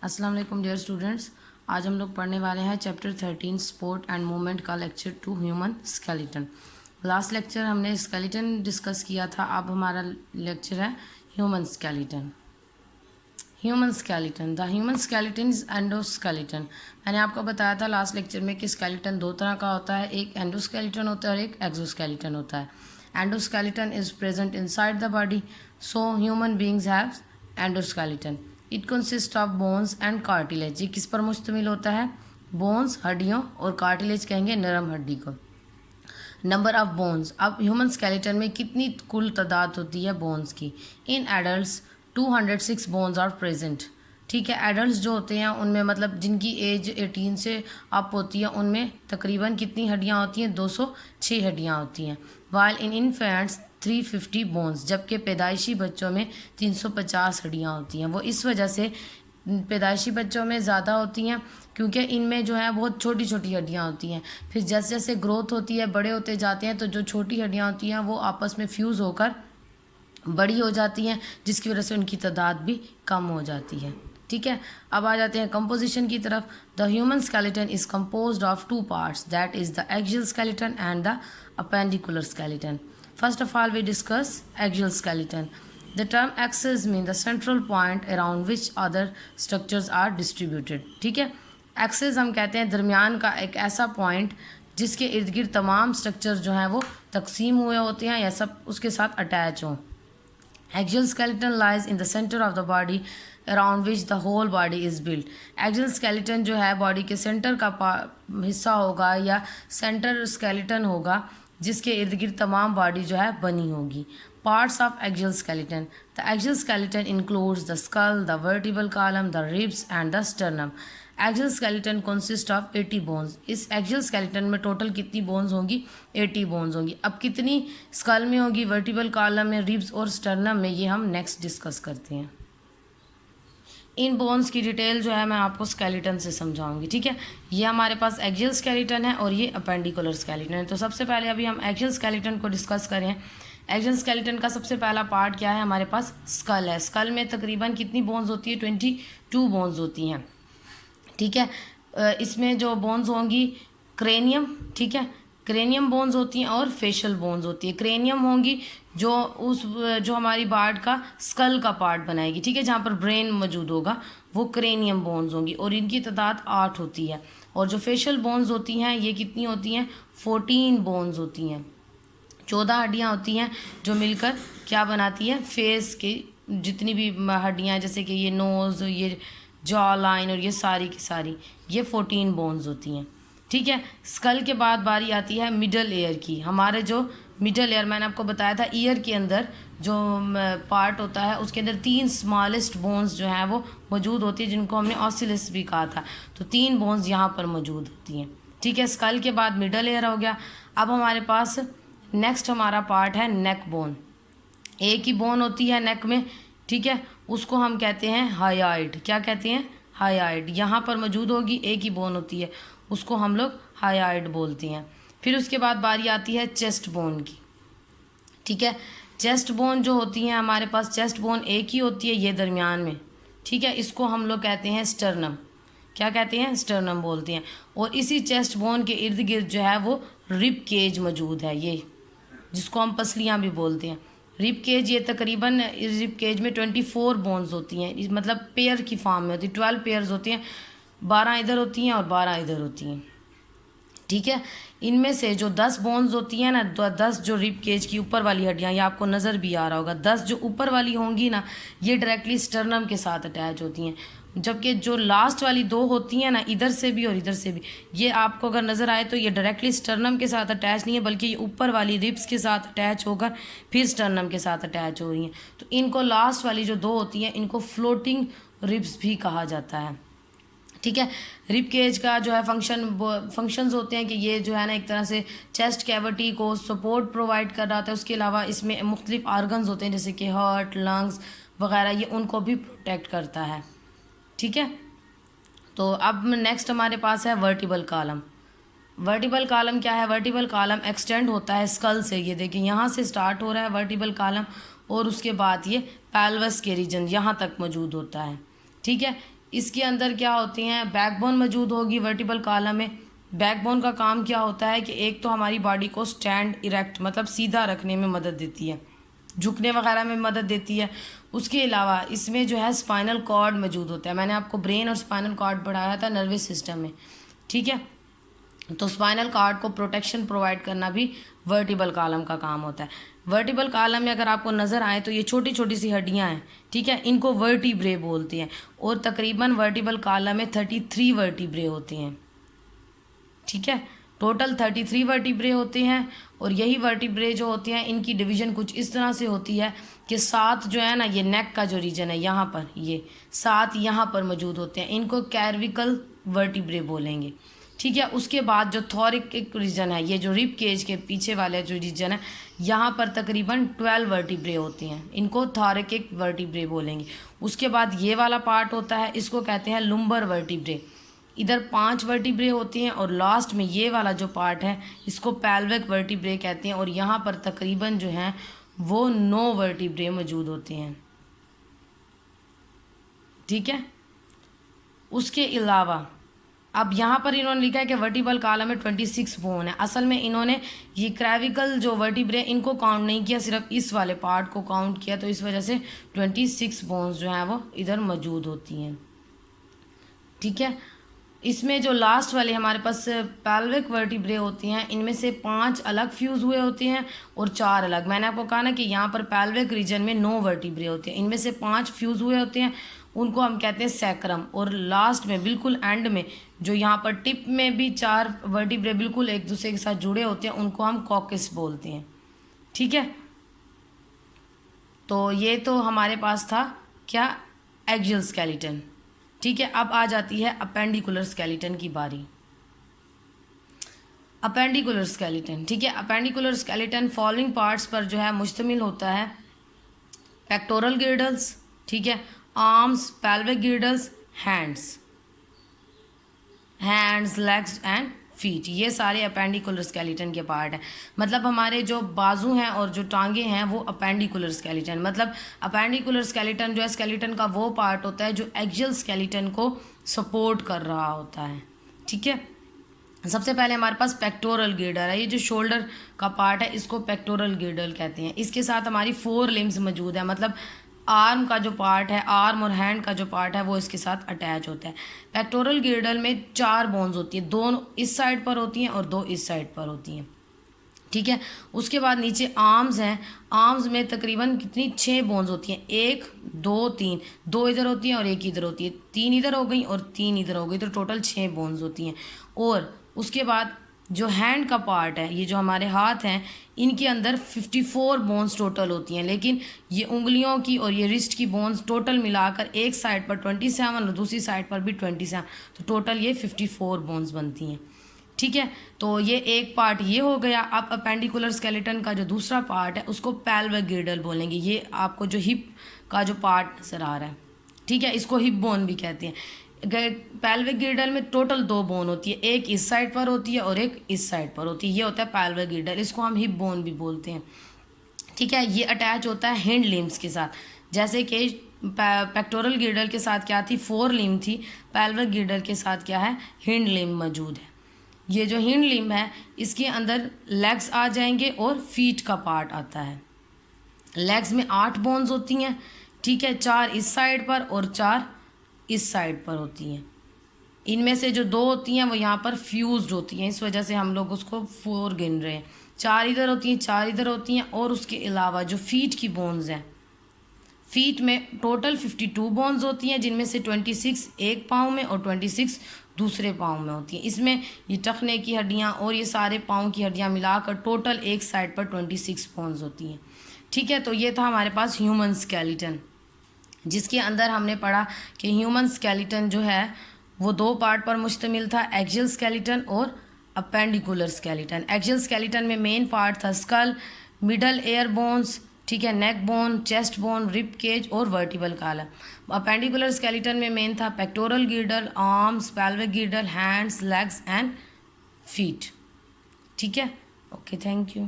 अस्सलाम वालेकुम dear students. आज हम लोग पढ़ने वाले हैं चैप्टर 13 स्पोर्ट एंड मूवमेंट का lecture 2 human skeleton. Last lecture हमने स्केलेटन डिस्कस किया था, अब हमारा लेक्चर है human skeleton. Human skeleton, the human skeleton is endoskeleton. मैंने आपको बताया था लास्ट लेक्चर में कि स्केलेटन दो तरह का होता है, एक एंडोस्केलेटन होता है और एक एक्सोस्केलेटन होता है। Endoskeleton is present inside the body, so human beings have endoskeleton. It consist of bones and cartilage. ये किस पर मुश्तमिल होता है? बोन्स हड्डियों, और कार्टिलेज कहेंगे नरम हड्डी को। नंबर ऑफ बोन्स, अब ह्यूमन स्केलेटन में कितनी कुल तादाद होती है बोन्स की? In adults 206 bones are present. ठीक है, एडल्ट्स जो होते हैं उनमें मतलब जिनकी एज 18 से अप होती है उनमें तकरीबन कितनी हड्डियां होती हैं? 206 हड्डियां होती हैं। वाइल इन इन्फेंट्स 350 बोन्स, जबकि पैदाइशी बच्चों में 350 हड्डियां होती हैं। वो इस वजह से पैदाइशी बच्चों में ज़्यादा होती हैं क्योंकि इनमें जो है बहुत छोटी छोटी हड्डियां होती हैं। फिर जैसे जैसे ग्रोथ होती है, बड़े होते जाते हैं, तो जो छोटी हड्डियां होती हैं वो आपस में फ्यूज़ होकर बड़ी हो जाती हैं, जिसकी वजह से उनकी तादाद भी कम हो जाती है। ठीक है, अब आ जाते हैं कंपोजिशन की तरफ। The human skeleton is composed of two parts, that is the axial skeleton and the appendicular skeleton. First of all, we discuss axial skeleton. The term axis means the central point around which other structures are distributed. ठीक है, axis हम कहते हैं दरमियान का एक ऐसा point जिसके इर्द गिर्द तमाम स्ट्रक्चर जो हैं वो तकसीम हुए होते हैं या सब उसके साथ अटैच हों। Axial skeleton lies in the center of the body around which the whole body is built. Axial skeleton जो है बॉडी के सेंटर का हिस्सा होगा या सेंटर स्केलेटन होगा जिसके इर्द गिर्द तमाम बॉडी जो है बनी होगी। Parts of axial skeleton, the axial skeleton includes the skull, the vertebral column, the ribs and the sternum. Axial skeleton consist of 80 bones. इस एक्सियल स्केलेटन में टोटल कितनी बोन्स होंगी? 80 बोन्स होंगी। अब कितनी स्कल में होगी, वर्टिबल कॉलम में, रिब्स और स्टर्नम में, ये हम नेक्स्ट डिस्कस करते हैं। इन बोन्स की डिटेल जो है मैं आपको स्केलेटन से समझाऊंगी। ठीक है, ये हमारे पास एक्सियल स्केलेटन है और ये अपेंडिकुलर स्केलेटन है। तो सबसे पहले अभी हम एक्सियल स्केलेटन को डिस्कस करें। एक्सियल स्केलेटन का सबसे पहला पार्ट क्या है? हमारे पास स्कल है। स्कल में तकरीबन कितनी बोन्स होती है? 22 बोन्स होती हैं। ठीक है, इसमें जो बोन्स होंगी क्रेनियम, ठीक है, क्रेनियम बोन्स होती हैं और फेशियल बोन्स होती है। क्रेनियम होंगी जो हमारी बार्ड का स्कल का पार्ट बनाएगी, ठीक है, जहाँ पर ब्रेन मौजूद होगा, वो क्रेनियम बोन्स होंगी और इनकी तादाद 8 होती है। और जो फेशियल बोन्स होती हैं ये कितनी होती हैं? 14 बोन्स होती हैं। 14 हड्डियाँ होती हैं जो मिलकर क्या बनाती है? फेस की जितनी भी हड्डियाँ, जैसे कि ये नोज़, ये जॉ लाइन और ये सारी की सारी, ये 14 बोन्स होती हैं। ठीक है, स्कल के बाद बारी आती है मिडल एयर की। हमारे जो मिडल एयर, मैंने आपको बताया था ईयर के अंदर जो पार्ट होता है उसके अंदर 3 स्मॉलेस्ट बोन्स जो हैं वो मौजूद होती है, जिनको हमने ऑसिलस भी कहा था। तो 3 बोन्स यहाँ पर मौजूद होती हैं। ठीक है, स्कल के बाद मिडल एयर हो गया। अब हमारे पास नेक्स्ट हमारा पार्ट है नेक बोन। एक ही बोन होती है नेक में, ठीक है, उसको हम कहते हैं हायाइड। क्या कहते हैं? हायाइड। यहाँ पर मौजूद होगी, एक ही बोन होती है, उसको हम लोग हायाइड बोलते हैं। फिर उसके बाद बारी आती है चेस्ट बोन की। ठीक है, चेस्ट बोन जो होती है हमारे पास, चेस्ट बोन एक ही होती है, ये दरमियान में, ठीक है, इसको हम लोग कहते हैं स्टर्नम। क्या कहते हैं? स्टर्नम बोलते हैं। और इसी चेस्ट बोन के इर्द गिर्द जो है वो रिब केज मौजूद है, ये जिसको हम पसलियाँ भी बोलते हैं। रिब केज, ये तकरीबन रिब केज में 24 बोन्स होती हैं, मतलब पेयर की फॉर्म में होती है। 12 पेयर्स होती हैं, 12 इधर होती हैं और 12 इधर होती हैं। ठीक है, इनमें से जो 10 बोन्स होती हैं ना, 10 जो रिब केज की ऊपर वाली हड्डियाँ, ये आपको नज़र भी आ रहा होगा, 10 जो ऊपर वाली होंगी ना, ये डायरेक्टली स्टर्नम के साथ अटैच होती हैं। जबकि जो लास्ट वाली 2 होती हैं ना, इधर से भी और इधर से भी, ये आपको अगर नज़र आए तो ये डायरेक्टली स्टर्नम के साथ अटैच नहीं है, बल्कि ये ऊपर वाली रिब्स के साथ अटैच होकर फिर स्टर्नम के साथ अटैच हो रही हैं। तो इनको लास्ट वाली जो 2 होती हैं, इनको फ्लोटिंग रिब्स भी कहा जाता है। ठीक है, रिब केज का जो है फंक्शंस होते हैं कि ये जो है ना एक तरह से चेस्ट कैविटी को सपोर्ट प्रोवाइड कर रहा था। उसके अलावा इसमें मुख्तलिफ आर्गन्स होते हैं जैसे कि हार्ट, लंग्स वगैरह, ये उनको भी प्रोटेक्ट करता है। ठीक है, तो अब नेक्स्ट हमारे पास है वर्टिबल कॉलम। वर्टिबल कॉलम क्या है? वर्टिबल कॉलम एक्सटेंड होता है स्कल से, ये देखिए यहाँ से स्टार्ट हो रहा है वर्टिबल कॉलम और उसके बाद ये पेल्वस के रीजन यहाँ तक मौजूद होता है। ठीक है, इसके अंदर क्या होती हैं, बैकबोन मौजूद होगी वर्टिबल कॉलम में। बैकबोन का काम क्या होता है कि एक तो हमारी बॉडी को स्टैंड इरेक्ट मतलब सीधा रखने में मदद देती है, झुकने वगैरह में मदद देती है। उसके अलावा इसमें जो है स्पाइनल कॉर्ड मौजूद होता है। मैंने आपको ब्रेन और स्पाइनल कॉर्ड पढ़ाया था नर्वस सिस्टम में, ठीक है। तो स्पाइनल कॉर्ड को प्रोटेक्शन प्रोवाइड करना भी वर्टिबल कॉलम का काम होता है। वर्टिबल कॉलम में अगर आपको नज़र आए तो ये छोटी छोटी सी हड्डियां हैं, ठीक है, इनको वर्टिब्रे बोलते हैं। और तकरीबन वर्टिबल कॉलम में 33 वर्टिब्रे होते हैं, ठीक है। टोटल 33 वर्टिब्रे होते हैं। और यही वर्टिब्रे जो होते हैं इनकी डिवीज़न कुछ इस तरह से होती है कि 7 जो है ना, ये नेक का जो रीजन है यहाँ पर, ये 7 यहाँ पर मौजूद होते हैं, इनको कैर्विकल वर्टिब्रे बोलेंगे, ठीक है। उसके बाद जो थोरिक रीजन है, ये जो रिब केज के पीछे वाले जो रीजन है, यहाँ पर तकरीबन 12 वर्टिब्रे होते हैं, इनको थोरिक वर्टिब्रे बोलेंगे। उसके बाद ये वाला पार्ट होता है, इसको कहते हैं लुम्बर वर्टिब्रे, इधर 5 वर्टिब्रे होती हैं। और लास्ट में ये वाला जो पार्ट है इसको पेल्विक वर्टिब्रे कहते हैं। और यहाँ पर तकरीबन जो है वो 9 वर्टिब्रे मौजूद होते हैं, ठीक है। उसके अलावा अब यहाँ पर इन्होंने लिखा है कि वर्टिबल कॉलम में 26 बोन है। असल में इन्होंने ये क्रेविकल जो वर्टिब्रे इनको काउंट नहीं किया, सिर्फ इस वाले पार्ट को काउंट किया, तो इस वजह से 26 बोन्स जो हैं वो इधर मौजूद होती हैं, ठीक है। इसमें जो लास्ट वाले हमारे पास पेल्विक वर्टिब्रे होती हैं, इनमें से 5 अलग फ्यूज़ हुए होते हैं और 4 अलग। मैंने आपको कहा ना कि यहाँ पर पेल्विक रीजन में 9 वर्टिब्रे होते हैं, इनमें से 5 फ्यूज़ हुए होते हैं, उनको हम कहते हैं सैक्रम। और लास्ट में बिल्कुल एंड में जो यहाँ पर टिप में भी 4 वर्टिब्रे बिल्कुल एक दूसरे के साथ जुड़े होते हैं, उनको हम कॉकस बोलते हैं, ठीक है। तो ये तो हमारे पास था क्या, एक्सियल स्केलेटन, ठीक है। अब आ जाती है अपेंडिकुलर स्केलेटन की बारी। अपेंडिकुलर स्केलेटन, ठीक है। अपेंडिकुलर स्केलेटन फॉलोइंग पार्ट्स पर जो है मुश्तमिल होता है। पेक्टोरल गिर्डल्स, ठीक है, arms, pelvic girdles, hands, legs and feet, ये सारे अपेंडिकुलर स्केलेटन के पार्ट हैं। मतलब हमारे जो बाजू हैं और जो टांगे हैं वो अपेंडिकुलर स्केलेटन, मतलब अपेंडिकुलर स्केलेटन जो है स्केलेटन का वो पार्ट होता है जो एक्सियल स्केलेटन को सपोर्ट कर रहा होता है, ठीक है। सबसे पहले हमारे पास पेक्टोरल गिर्डल है, ये जो शोल्डर का पार्ट है इसको पेक्टोरल गिर्डल कहते हैं। इसके साथ हमारी 4 लिम्स मौजूद है, मतलब आर्म का जो पार्ट है, आर्म और हैंड का जो पार्ट है वो इसके साथ अटैच होता है। पेक्टोरल गिर्डल में 4 बोन्स होती है, 2 इस साइड पर होती हैं और 2 इस साइड पर होती हैं, ठीक है। उसके बाद नीचे आर्म्स हैं, आर्म्स में तकरीबन कितनी 6 बोन्स होती हैं, 1 2 3, 2 इधर होती हैं और 1 इधर होती है, 3 इधर हो गई और 3 इधर हो गई, तो टोटल 6 बोन्स होती हैं। और उसके बाद जो हैंड का पार्ट है, ये जो हमारे हाथ हैं, इनके अंदर 54 बोन्स टोटल होती हैं, लेकिन ये उंगलियों की और ये रिस्ट की बोन्स टोटल मिलाकर एक साइड पर 27 और दूसरी साइड पर भी 27, तो टोटल ये 54 बोन्स बनती हैं, ठीक है। तो ये एक पार्ट ये हो गया। अब अपेंडिकुलर स्केलेटन का जो दूसरा पार्ट है उसको पेल्विक गिर्डल बोलेंगे। ये आपको जो हिप का जो पार्ट नजर आ रहा है, ठीक है, इसको हिप बोन भी कहते हैं। पेल्विक गिर्डल में टोटल 2 बोन होती है, एक इस साइड पर होती है और एक इस साइड पर होती है, ये होता है पेल्विक गिर्डल, इसको हम हिप बोन भी बोलते हैं, ठीक है। ये अटैच होता है हिंड लिम्स के साथ, जैसे कि पेक्टोरल गिर्डल के साथ क्या थी, 4 लिम्ब थी, पेल्विक गिर्डल के साथ क्या है, हिंड लिम्ब मौजूद है। ये जो हिंड लिम्ब है इसके अंदर लेग्स आ जाएंगे और फीट का पार्ट आता है। लेग्स में 8 बोन्स होती हैं, ठीक है, 4 इस साइड पर और 4 इस साइड पर होती हैं। इनमें से जो 2 होती हैं वो यहाँ पर फ्यूज्ड होती हैं, इस वजह से हम लोग उसको 4 गिन रहे हैं। 4 इधर होती हैं, 4 इधर होती हैं। और उसके अलावा जो फीट की बोन्स हैं, फीट में टोटल 52 बोन्स होती हैं, जिनमें से 26 एक पाँव में और 26 दूसरे पाँव में होती हैं। इसमें ये टखने की हड्डियाँ और ये सारे पाँव की हड्डियाँ मिलाकर टोटल एक साइड पर 26 बोन्स होती हैं, ठीक है। तो ये था हमारे पास ह्यूमन स्केलेटन, जिसके अंदर हमने पढ़ा कि ह्यूमन स्केलेटन जो है वो 2 पार्ट पर मुश्तमिल था, एक्सियल स्केलेटन और अपेंडिकुलर स्केलेटन। एक्सियल स्केलेटन में मेन पार्ट था स्कल, मिडल एयर बोन्स, ठीक है, neck bone, chest bone, rib cage और वर्टिबल कॉलम। अपेंडिकुलर स्केलेटन में मेन था pectoral girdle, arms, pelvic girdle, hands, legs and feet, ठीक है। Okay, thank you.